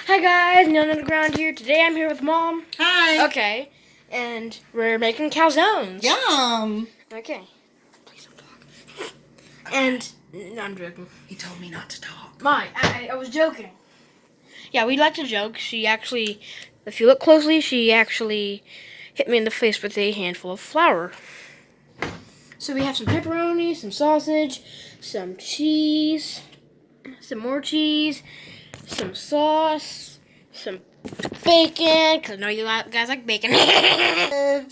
Hi guys, Neil Underground here. Today I'm here with Mom. Hi. Okay, and we're making calzones. Yum. Okay. Please don't talk. And no, I'm joking. He told me not to talk. I was joking. Yeah, we like to joke. She actually, if you look closely, she actually hit me in the face with a handful of flour. So we have some pepperoni, some sausage, some cheese, some more cheese, some sauce, some bacon, because I know you guys like bacon. Yeah,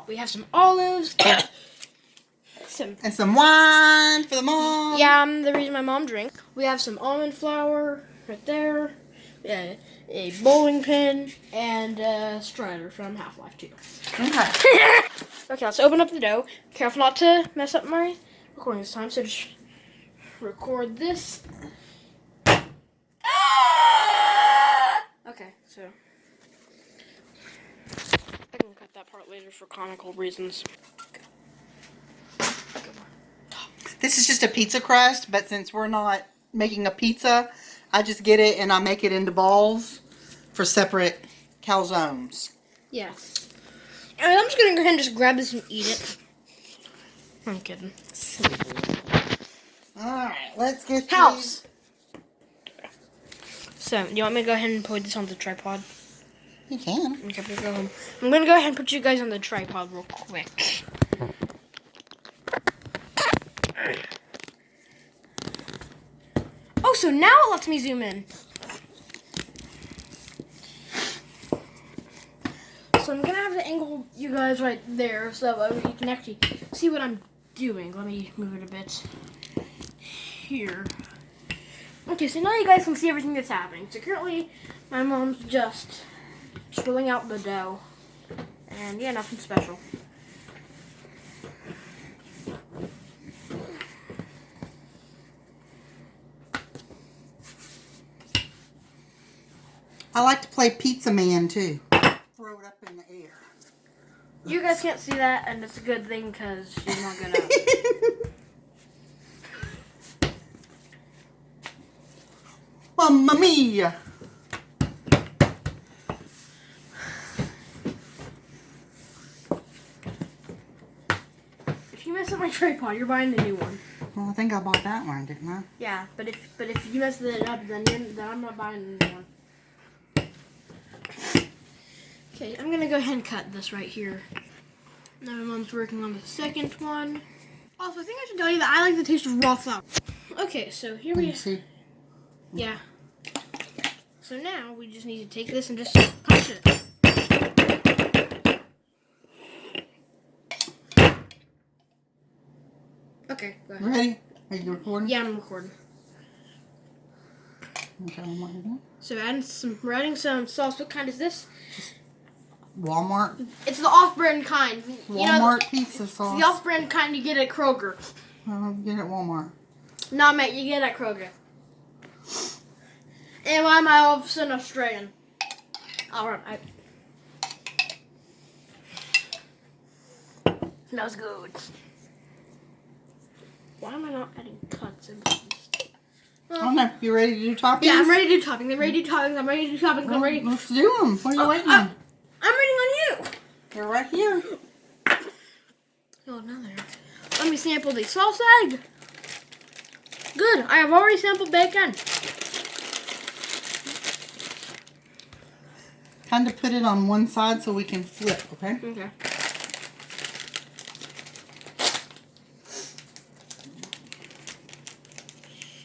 we have some olives. And some wine for the mom. Yeah, I'm the reason my mom drinks. We have some almond flour right there. Yeah, a bowling pin, and a Strider from Half-Life 2. Okay. Okay, let's open up the dough. Careful not to mess up my recording this time, so just record this. Okay, so I can cut that part later for comical reasons. This is just a pizza crust, but since we're not making a pizza, I just get it and I make it into balls for separate calzones. Yeah. And I'm just gonna go ahead and just grab this and eat it. I'm kidding. Alright, let's get House! So, you want me to go ahead and put this on the tripod? You can. Okay, I'm gonna go ahead and put you guys on the tripod real quick. Oh, so now it lets me zoom in. So I'm gonna have to angle you guys right there so you can actually see what I'm doing. Let me move it a bit here. Okay, so now you guys can see everything that's happening. So currently, my mom's just swirling out the dough. And yeah, nothing special. I like to play Pizza Man too. Throw it up in the air. You guys can't see that, and it's a good thing because she's not gonna. Mamma mia! If you mess up my tripod, you're buying the new one. Well, I think I bought that one, didn't I? Yeah, but if you mess it up, then I'm not buying the new one. Okay, I'm gonna go ahead and cut this right here. Now my mom's working on the second one. Also, I think I should tell you that I like the taste of raw flour. Okay, so here we see. Yeah. So now we just need to take this and just punch it. Okay, go ahead. Ready? Are you recording? Yeah, I'm recording. Okay, what you're doing? So we're adding some sauce. What kind is this? Walmart. It's the off-brand kind. Walmart pizza sauce. It's the off-brand kind you get at Kroger. Get it at Walmart. Nah, mate, you get it at Kroger. And why am I all of a sudden Australian? Alright. Smells good. Why am I not adding cuts in this? I don't know. You ready to do toppings? Yeah, I'm ready to do toppings. I'm ready to do toppings. I'm ready to do toppings. I'm ready. Let's do them. What are you waiting on? I'm waiting on you. They're right here. Oh, now there. Let me sample the sauce egg. Good. I have already sampled bacon. Kind of put it on one side so we can flip, okay? Okay.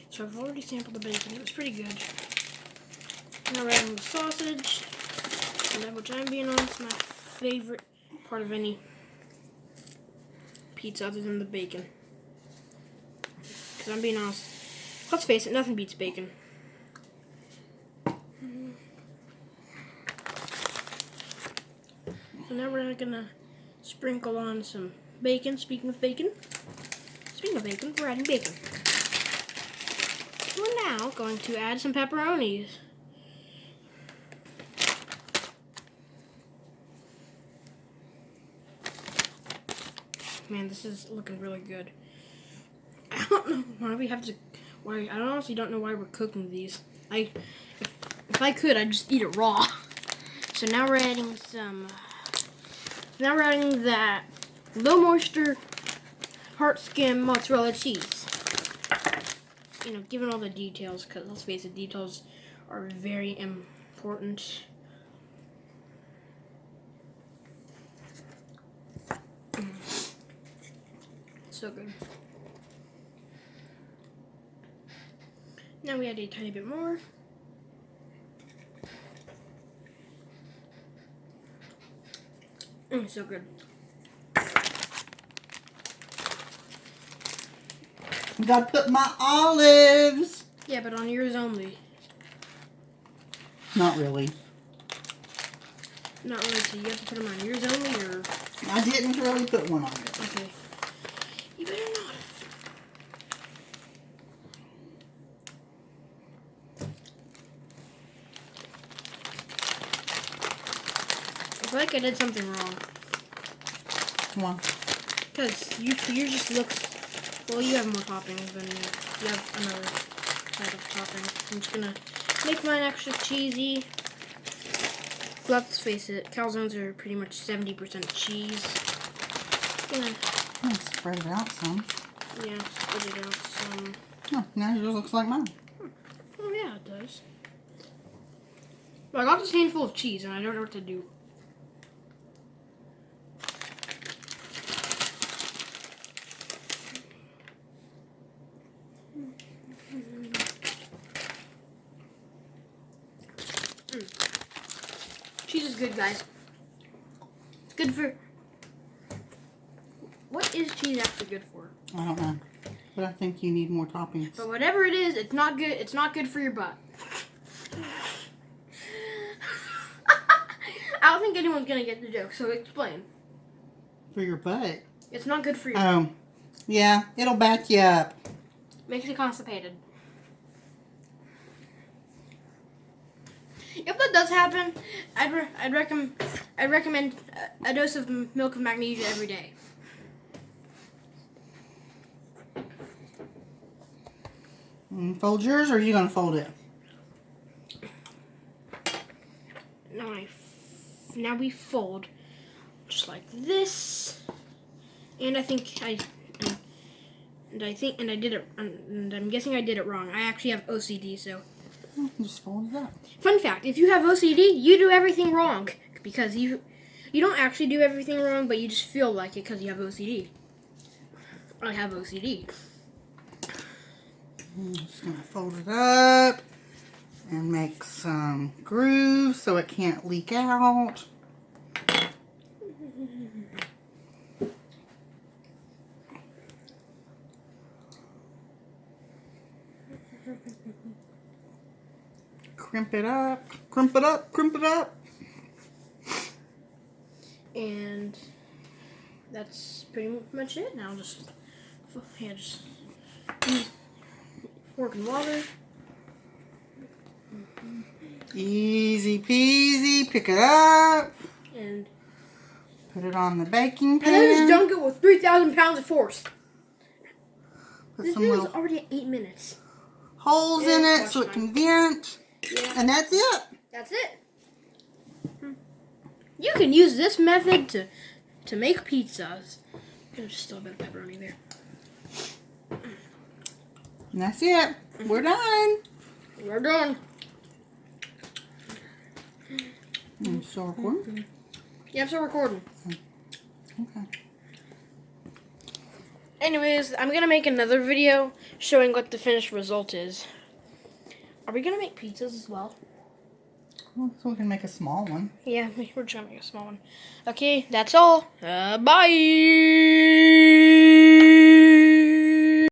So I've already sampled the bacon. It was pretty good. Now we're adding the sausage, and which I'm being honest, my favorite part of any pizza other than the bacon. Because I'm being honest, let's face it, nothing beats bacon. So now we're gonna sprinkle on some bacon. Speaking of bacon, we're adding bacon. We're now going to add some pepperonis. Man, this is looking really good. I don't know why we have to. I honestly don't know why we're cooking these. If If I could, I'd just eat it raw. So now we're adding that low moisture, heart skim mozzarella cheese. You know, given all the details, because let's face it, details are very important. So good. Now we add a tiny bit more. So good. Gotta put my olives. Yeah, but on yours only. Not really. Not really, so you have to put them on yours only, or... I didn't really put one on it. Okay. You better not. I feel like I did something wrong. Come on. Because yours just looks... Well, you have more toppings than me. You have another type of topping. I'm just gonna make mine extra cheesy. Let's face it, calzones are pretty much 70% cheese. Gonna... Oh, spread it out some. Yeah, spread it out some. Oh, now yours looks like mine. Oh yeah, it does. But I got this handful of cheese and I don't know what to do. Cheese is good, guys. It's good for... What is cheese actually good for? I don't know. But I think you need more toppings. But whatever it is, it's not good. It's not good for your butt. I don't think anyone's gonna get the joke, so explain. For your butt? It's not good for your butt. Yeah, it'll back you up. Makes you constipated. If that does happen, I'd recommend a dose of milk of magnesia every day. Fold yours, or are you gonna fold it? Now we fold just like this, and I did it, and I'm guessing I did it wrong. I actually have OCD, so. Just fold it up. Fun fact: if you have OCD, you do everything wrong because you don't actually do everything wrong, but you just feel like it because you have OCD. I have OCD. I'm just gonna fold it up and make some grooves so it can't leak out. Crimp it up, crimp it up, crimp it up. And that's pretty much it. Now just use fork and water. Easy peasy, pick it up. And put it on the baking pan. And then just dunk it with 3,000 pounds of force. Put This some video is little already at 8 minutes. holes in it so it can vent. Yeah. And that's it. That's it. You can use this method to make pizzas. There's still a bit of pepperoni there. And that's it. We're done. We're done. You still recording? Yeah, I'm still recording. Okay. Anyways, I'm gonna make another video showing what the finished result is. Are we gonna make pizzas as well? Well, so we can make a small one. Yeah, we're trying to make a small one. Okay, that's all. Bye!